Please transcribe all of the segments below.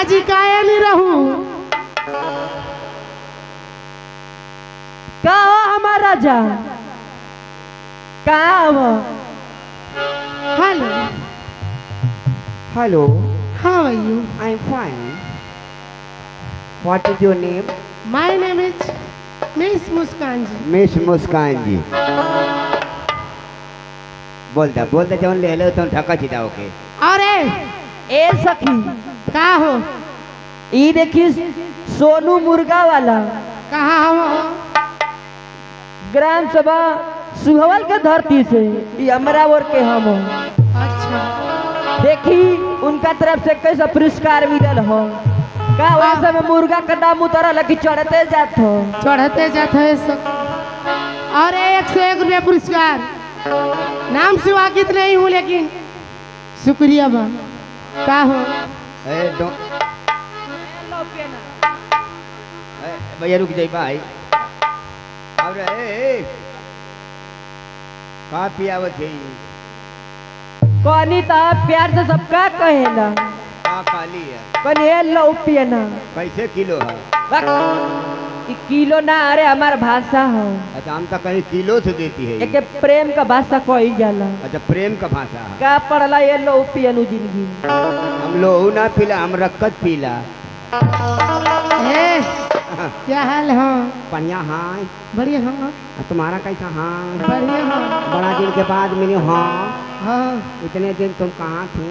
राजी काहे नहीं रहू? का हो हमार राजा? कहाँ हो? Hello, Hello, how are you? I'm fine. What is your name? My name is Miss Muskan जी। Miss मुस्कान जी। बोल दे जौन ले लो तुम ठका चिताओ के। अरे ए सखी, का हो? ई देखी सोनू मुर्गा वाला कहाँ हो? ग्राम सभा सुहवल के धरती से ई हमरा ओर के हम हो। अच्छा, देखी उनका तरफ से कैसा पुरस्कार मिलल हो। का वैसे में मुर्गा का दाम उतरल कि चढ़ते जात हो। चढ़ते जाते है सब। और 101 रुपया पुरस्कार। नाम से वाकिफ नहीं हूँ लेकिन शुक्रिया बा। का हो? भैया रुक जाई भाई। और का पियावत है? कनी तो प्यार से सबका कहेला। का काली है? कनी ए लो पियना। कैसे किलो है? ई किलो ना, अरे हमार भाषा हो। अच्छा, हम तो कहीं किलो से देती है। एके प्रेम का भाषा कही जाला। अच्छा, प्रेम का भाषा है। का पड़ला ये लो पियनु जिंदगी। हम लोहू ना पीला, हम रक्कत पीला। ए, क्या हाल है? बढ़िया हाँ। बढ़िया हाँ। तुम्हारा कैसा हाँ? बढ़िया हाँ। बड़ा दिन के बाद मिली हाँ। हाँ, इतने दिन तुम कहाँ थी?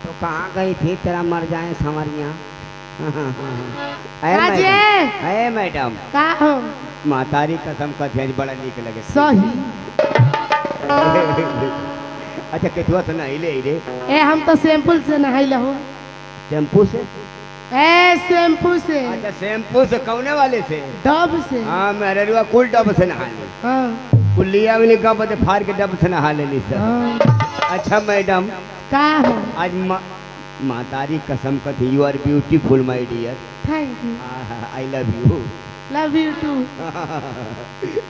तो कहाँ गई थी? तेरा मर जाए संवरिया। अरे मैडम, का हो? मातारी कसम का ध्यान बड़ा नीक लगे। सही। अच्छा, केतुआ से नहीं ले रे? ए, हम तो सैंपल से नहाइला हो। शैम्पू से? ए, शैम्पू से। अच्छा, शैम्पू से कौने वाले से? डब से। हाँ, मेरे रुआ कुल डब से नहा ली। हाँ, कुलिया वाली का बदे फाड़ के डब से नहा लेनी सर। हाँ। अच्छा मैडम, का हो? आज मातारी कसम का थी, you are beautiful my dear. Thank you. I love you. Love you too.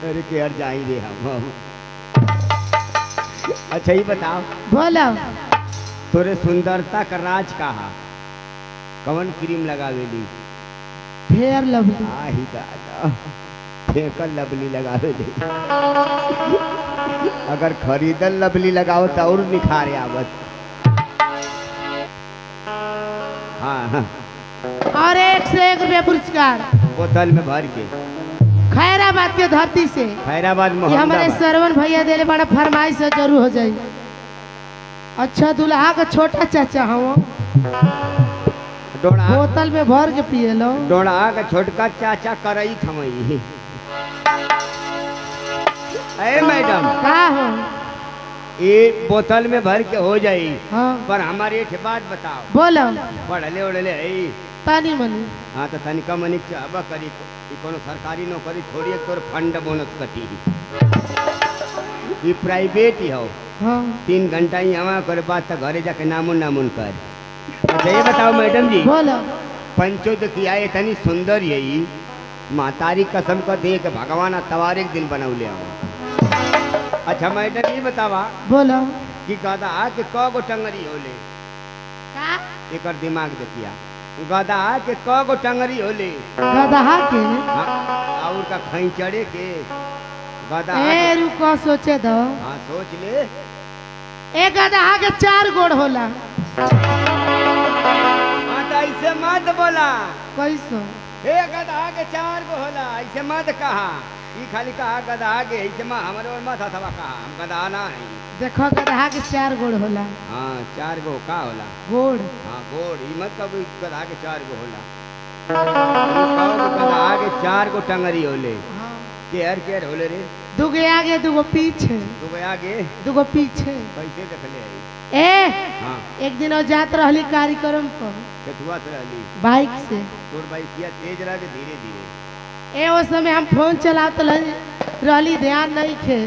अरे केयर जाई रे हम। अच्छा, ये बताओ, बोलो। तोरे सुंदरता का राज कहा? कौन क्रीम लगावेली? Fair lovely. आही दादा, फेंकल लवली लगावेली। अगर खरीदल लवली लगाओ तो और निखारे आवत। हाँ हाँ। और 101 रुपया पुरस्कार बोतल में भर के। खैराबाद के धरती से। खैराबाद ये हमारे मोहम्मदाबाद। सरवन भैया देले बड़ा फरमाइश से जरूर हो जाई। अच्छा, दुल्हा का छोटा चाचा हो। डोड़ा बोतल में भर के पिए लो। डोड़ा का छोटका चाचा करई थमई। अरे मैडम, का हो? ये बोतल में भर के हो जाई। हाँ, पर हमारे एक बात बताओ। बोलो। पढ़ले उड़ले है? तानी मनी। हाँ, तो तनिका मनिक चाहबा करी। कोनो सरकारी नौकरी थोड़ी एक तोर फंड बोनस कटी। ये प्राइवेट ही हो। हाँ, 3 घंटा ही हवा करे बाद तक घरे जाके नामुन नामुन कर। अच्छा, ये बताओ मैडम जी, बोलो। पंचो तो किया इतनी सुंदर यही मातारी कसम का दे के भगवान तवार एक दिन बनौले हो। अच्छा मैडम, ये बतावा बोलो। कि गधा के कगो टंगरी होले? का? एकर दिमाग देखिया। गधा के कगो टंगरी होले? गदहा के? हाँ, और का खैचड़े के? गधा ए, रुको सोचे दो। हाँ, सोच ले। ए, गदहा के 4 गोड़ होला। हाँ, तो ऐसे मत बोला। कैसो? हे गधा के 4 गो होला, ऐसे मत कहा। ये खाली कहा गधा के, ऐसे माँ हमारे और माथा थवा कहा। हम गधा ना है। देखो, गदहा के 4 गोड़ होला। हाँ, 4 गो का होला? गोड़। हाँ, गोड़। ई मत कब गधा के 4 गो होला। गधा के 4 गो टंगरी होले। हाँ। केयर होले रे? 2 गो आगे 2 गो पीछे। 2 गो आगे 2 गो पीछे। कैसे देखले है? ए, हाँ, एक दिन और जात रहली कार्यक्रम पर केतुआ से रहली? बाइक से। तोर बाइक किया तेज रह के धीरे धीरे? ए, उस समय हम फोन चलाते रहली, ध्यान नहीं थे।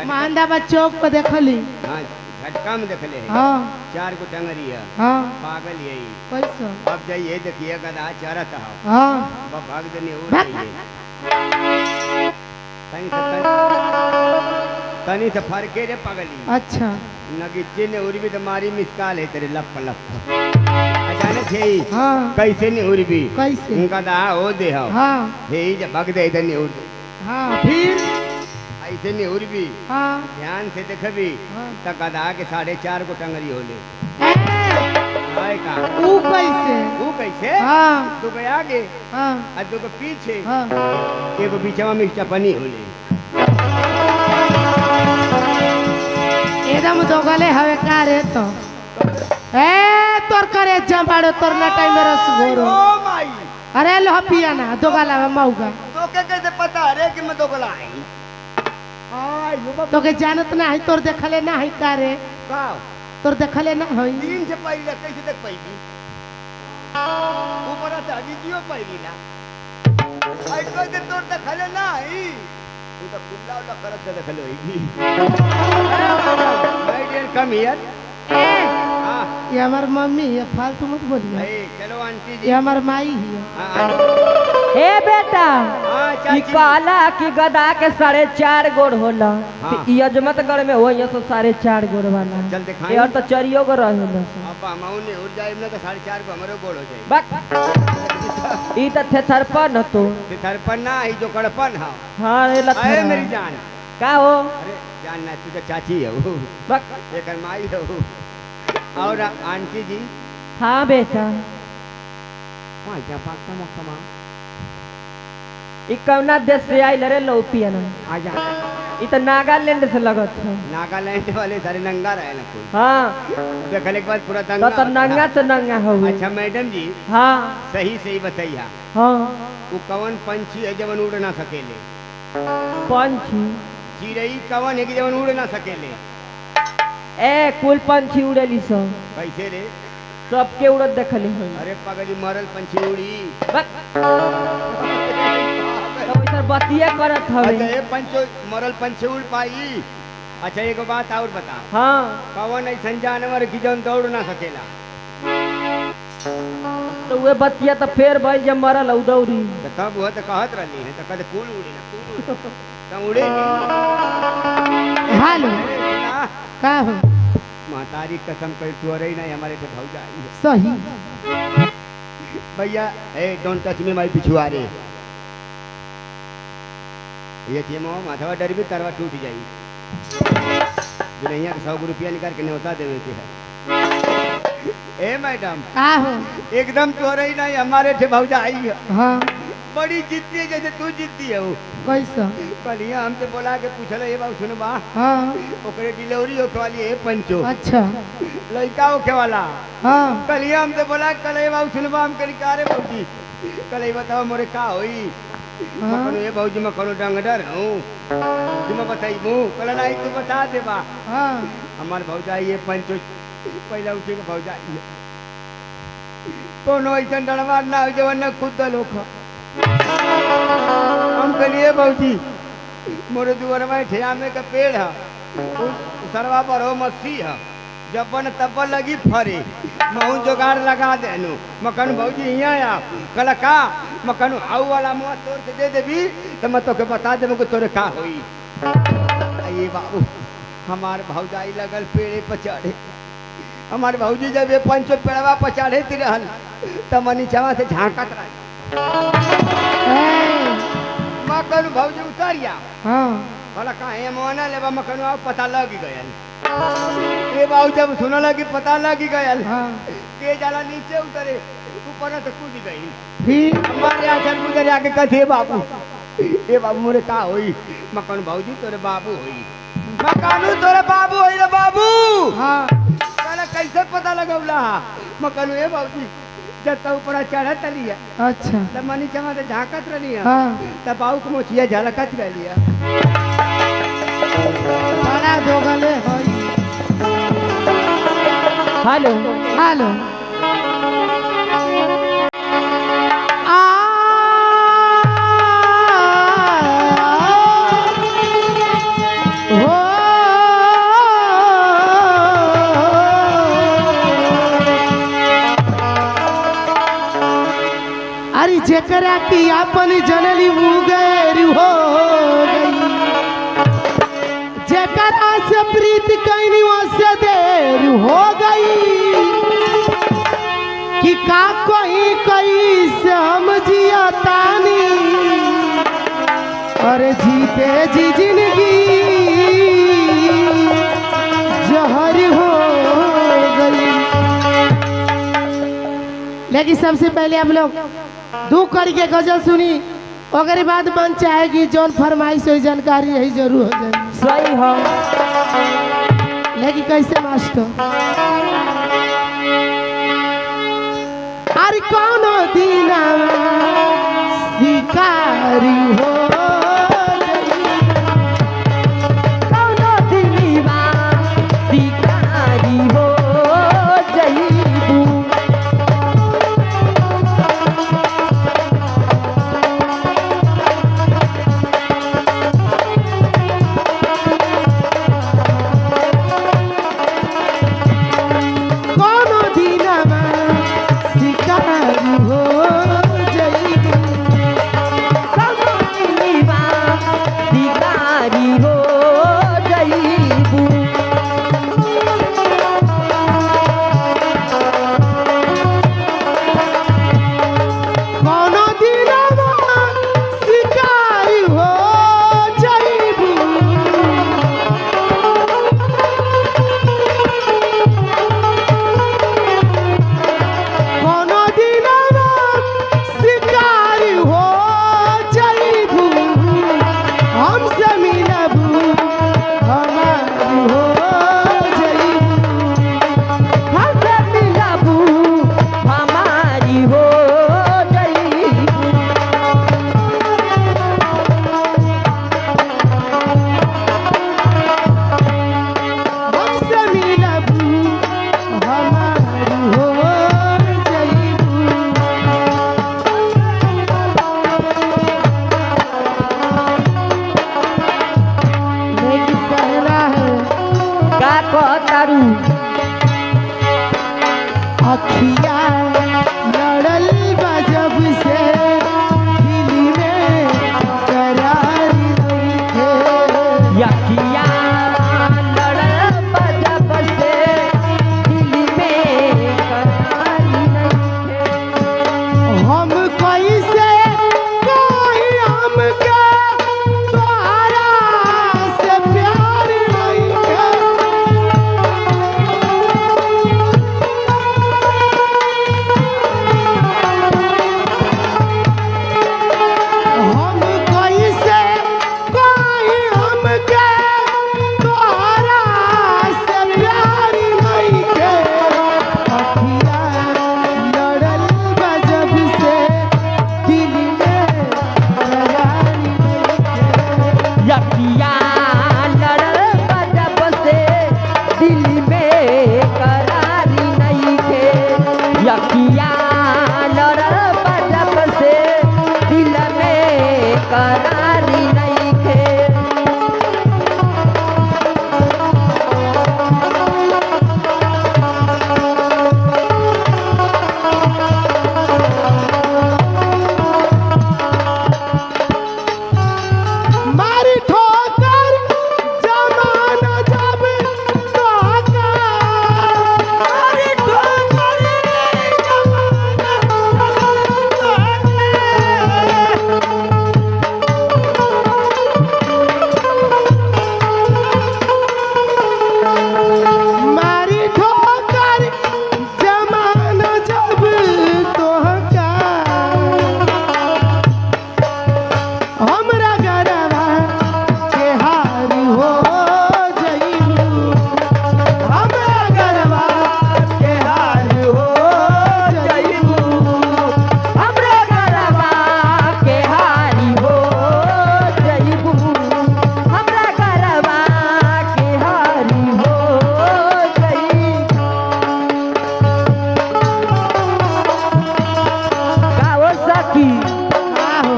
मोहम्मदाबाद चौक पर देखली। हाँ, झटका में देखले है। हाँ, 4 गो टंगरी है। हाँ। पागल यही। कैसो? अब जाइए देखिए गधा चरत हो। हाँ, भाग देने हो भाग, रही है। कहीं से तनी से फरके रे पगली अच्छा नगीचे ने उर्वी तो मारी मिसकाल है तेरे लप लप अचानक छे हाँ कैसे ने उर्वी कैसे उनका दा हो दे हो हाँ हे जब भग दे इधर ने उड़ हाँ फिर ऐसे ने उर्वी हाँ ध्यान से देखबी हाँ। तक गधा के 4.5 को टंगरी होले ए, हाय का ऊ कैसे वो कैसे हाँ तू के आगे हाँ और तू के पीछे हाँ एगो बीचवा में चपनी होले एकदम दोगले हवे का रे तो ए तोर करे जंबाड़ो तोर ना टाइम में रस घोरो ओ माई अरे लो पिया ना दोगला में मौगा तो के कैसे पता रे कि मैं दोगला आई आय लो तो के जानत ना है तोर देखले ना है का रे का तोर देखले ना है दिन से पहले कैसे तक पहली ऊपर से अजीजियो पहली ना ऐसा के तोर तक खले ना आई तू तो कुल्ला उल्ला करत दे देखले होई माय डियर कम हियर हां ये हमार मम्मी है फालतू मत बोलिए ए चलो आंटी ये जी हमार माई है हां हे बेटा हां ई चाची कहला कि गधा के 4.5 गोड़ होला हाँ। तो ई अजमतगढ़ में हो ये 4.5 गोड़ वाला चल दिखाई यार तो चरियो गो रहेला अब माऊ ने उड़ जाए ना तो 4.5 को हमरो गोड़ हो जाए बक ई त थे थरपन तो ते थरपन ना ही जो कड़पन हां हां रे अरे लथरा मेरी जान का हो अरे जान ना तू तो चाची है वो बक एकर माई है वो और आंटी जी हां बेटा वहाँ क्या पाकता मौसम ई कौना देश से आइल रे लौपिया ना आ जा ई त नागालैंड से लगत है नागालैंड वाले सारे नंगा रहे ना कोई हां देखने के बाद पूरा तो दंगा त नंगा से नंगा हो अच्छा मैडम जी हां सही सही बताइए हां वो कवन पंछी है जवन उड़ ना सकेले पंछी चिड़ई कवन है कि जवन उड़ ना सकेले ए कुल पंछी उड़ेली सो कैसे रे सबके उड़त देखली हो अरे पगली मरल पंछी उड़ी बक तो इधर बतिया करत हवे अच्छा ये पंचो मरल पंछी उड़ पाई अच्छा एक बात और बता हां कवन ऐसा जानवर की जवन दौड़ ना सकेला तो वे बतिया तो फेर भाई जब मरल उदौरी तो तब वो तो कहत रही है तो कद कुल उड़े ना कुल उड़े तो उड़े नहीं। हालो अरे बेटा, का हो महतारी कसम कर तू रही नहीं हमारे से भौजा आई है सही भैया ए डोंट टच मी माय पिछुआरे ये जेमो माथवा डर भी तरवा टूट जाई दुनिया के 100 रुपया निकाल के न्योता देवे के है ए मैडम का हो एकदम तो रही नहीं हमारे से भौजा आई है हाँ बड़ी जीतती है जैसे तू जीतती है वो कैसा कलिया हमसे बोला के पूछल ये बाबू सुन बा हाँ ओकरे डिलीवरी होके वाली है पंचो अच्छा लड़का होके वाला हाँ कलिया हमसे बोला कल ये बाबू सुन बा हम करी का रे बाबूजी कल ये बताओ मोरे का होई हाँ मकनो ये बाबूजी मैं कोनो डंगडर हूँ तुम बताइबू कल नहीं तू बता दे बा हाँ हमार भौजा ये पंचो पहले उठे के भौजा ये कोनो ऐसा डरवा ना हो जवन न खुद लोग हम कलिए बाबूजी मोरे दुआर में ठियामे का पेड़ है उस सरवा पर हो मस्सी है जब बन तब लगी फरे महू जोगाड़ लगा देनु मकन भौजी यहाँ आ कल का मकन आऊ वाला मुँह तोड़ के दे देवी तो मैं तोके बता देबो कि तोरे का होई ये बाबू हमार भौजाई लगल पेड़े पर चढ़े हमारे भौजी जब ये पंचो पेड़वा पर चढ़े ती रहल तब नीचवा से झांकत रह मकन भौजी उतरिया हाँ बोला काहे मोना लेबा मकन आओ पता लग गयल ये बाबू जब सुन लगी पता लग गयल हाँ के जाला नीचे उतरे ऊपर तो कूद गई फिर हमारे आचर गुजर आके कथे बाबू ये बाबू मोरे का होई मकन भौजी तोरे बाबू होई मकानू तोरे बाबू होई रे बाबू हाँ कहला कैसे पता लगौला मकन ये बाबूजी जब तक ऊपर चढ़त लिया अच्छा तब मनी चमा से झांकत रही हाँ तब बाबू को मोचिया झलकत रही बड़ा दोगले होई हेलो हेलो अरे जेकरा की अपन जनली मुगैर हो गई जे जेकरा से प्रीत कैनी से देर हो गई कि का कोई कई से हम जिया तानी अरे जीते जी जिंदगी जहर हो गई। लेकिन सबसे पहले आप लोग दू करके गजल सुनी अगर बाद मन चाहेगी जौन फरमाइश हो जानकारी यही जरूर हो जाए। सही है। लेकिन कैसे मास्टर अरे कौनो दिन शिकारी हो कौनो दिलवा शिकारी हो जईबू कौनो दिनमा शिकारी हो जईबू कौनो दिलवा शिकारी हो जईबू कौनो दिनमा शिकारी हो जईबू कौनो दिनमा शिकारी हो जईबू हमसे मिलबू हमारी हो जईबू हमसे मिलबू हमारी हो जईबू हमसे मिलबू हमारी हो जईबू। लेकिन पहला है का कहतारू अखिया लड़ल बजब से दिल में करार नइखे। यखिया लड़ल बजब से दिल में करारी नइखे। हम कैसे कोई हमके तोहरा से प्यार नइखे। हम कैसे कोई हमके तोहरा से प्यार नइखे। अखिया लड़ल बजब से दिल में करार नइखे। यखिया लड़ल बजब से दिल में करारी नइखे। यखिया लड़ल बजब से दिल में करारी नइखे। मारी ठोकर जमाना जब तोहका मारी ठोकर जमाना तोहका। मारी ठोकर जमाना जब तोहका हमरा गरबा के हार हो जईबू। हमरा गरबा के हार हो जईबू। हमरे गरबा के हारी हो जईबू। हमरे गरबा के हारी हो जईबू। गाओ सखी आहो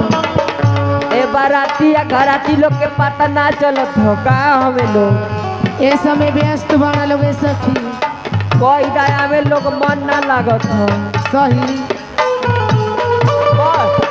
ए बाराती या घराती लोग के पता ना चलत हो का हमें लोग ए समय व्यस्त बना लोग सखी कोई दया में लोग मन ना लागत हो सही बस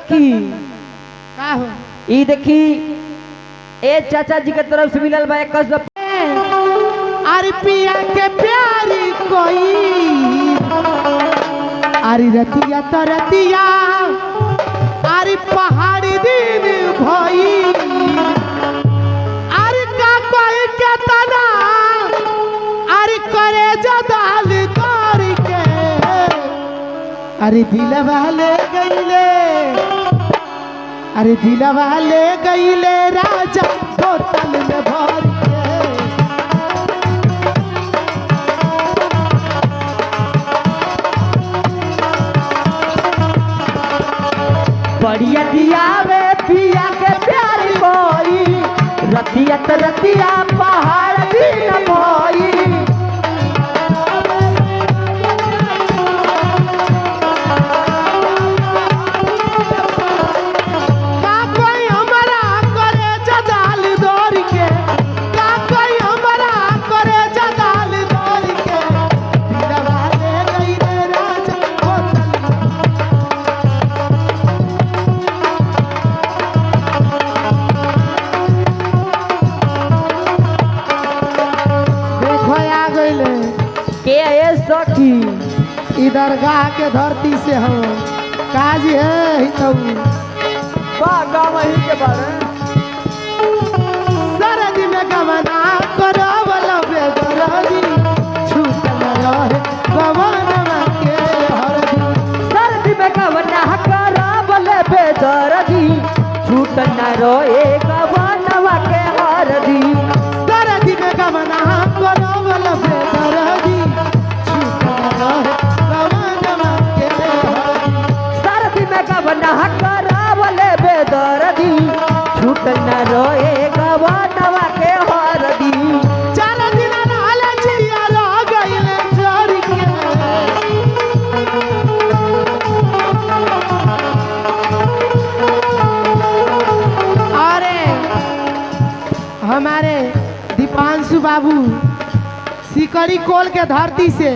सखी का हो ई देखी ए चाचा जी के तरफ से मिलल बा 100 अरे पिया के प्यारी कोई अरे रतिया तो रतिया अरे पहाड़ी दिन भई अरे का कोई के तना अरे करे जदाल कर के अरे दिलवा ले गईले अरे दिलवा ले गईले राजा बोतल में भर के बढ़िया दिया में पिया के प्यारी कोई रतिया तो रतिया पहाड़ दिन भई का कोई हमरा करे जदाल दौड़ के का कोई हमरा करे जदाल दौड़ के दिलवा ले गईले राजा बोतल देखो आ गईले के ए सखी ई दरगाह के धरती से हम काज है हितऊ गाँव ही के बारे सरदी में गमना करवल बेदरदी छूटल रहे गमनवा के हरदी सर्दी में कवना करावल बेदर्दी छूट न रोए गवनवा के हरदी सरदी में गमना करवल बेदरदी छूटल रहे गमनवा के हरदी सर्दी में कवना करावल बेदर्दी छूट न रोए गवनवा के हरदी चार दिन रहल जिया रह गइले जर के अरे हमारे दीपांशु बाबू सिकड़ी कोल के धरती से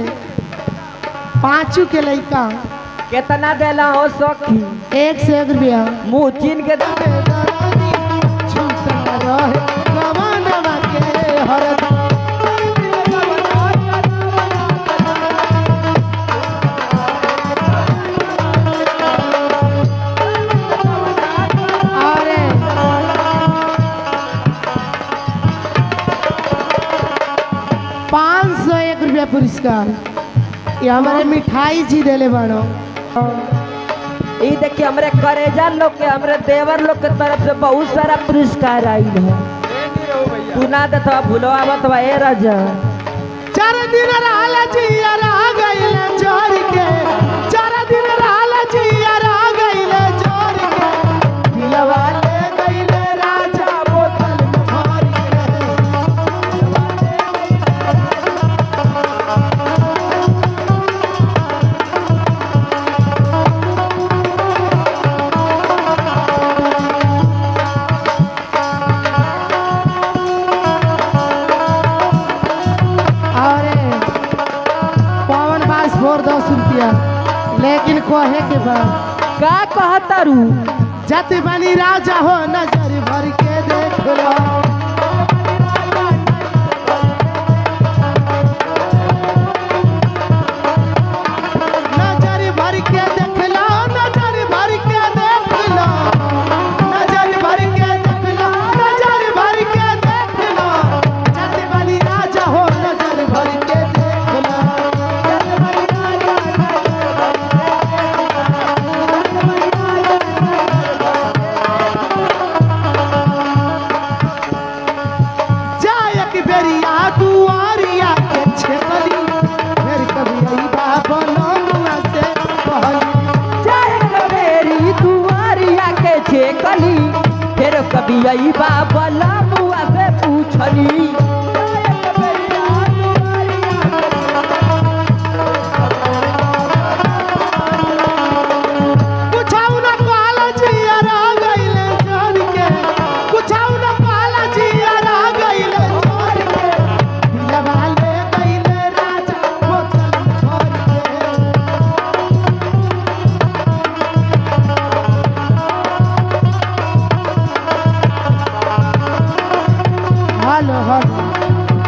पांचू के लइका केतना देला हो सखी 1 से 1 रुपया मुँह चीन के बेदरदी छूटल रहे गमनवा के हरदी अरे 501 रुपया पुरस्कार ये हमारे मिठाई जी देले बाड़ो ई देखिए हमरे करेजा लोग के हमरे देवर लोग के तरफ से बहुत सारा पुरस्कार आइल है तू ना देता भूलवा बतवा ए राजा 4 दिन रहल जिया रह गइले जोर के 4 दिन रहल जिया रह गइले जोर के दिलवा ले गइले राजा बोतल में भर के अरे पवन बास फोर 10 रुपया लेकिन कहे के बाद का कहता रू जत बनी राजा हो नजर भर के देख लो नजर भर के देख लो नजर भर के देख लो नजर भर के देख लो नजर भर के देख लो जत बनी राजा हो नजर भर के देख लो जत बनी जायक बेरिया दुआरिया के छेकली फिर कभी आई बाबा नमुआ से कहली चाहे कबेरी दुआरिया के छेकली फिर कभी आई बाबा मुआ से पूछली कुछाऊ न कहला जिया रह गइले जोर के कुछाऊ न कहला जिया रह गइले जोर के दिलवा ले गइले राजा बोतल में भर के लाल हरी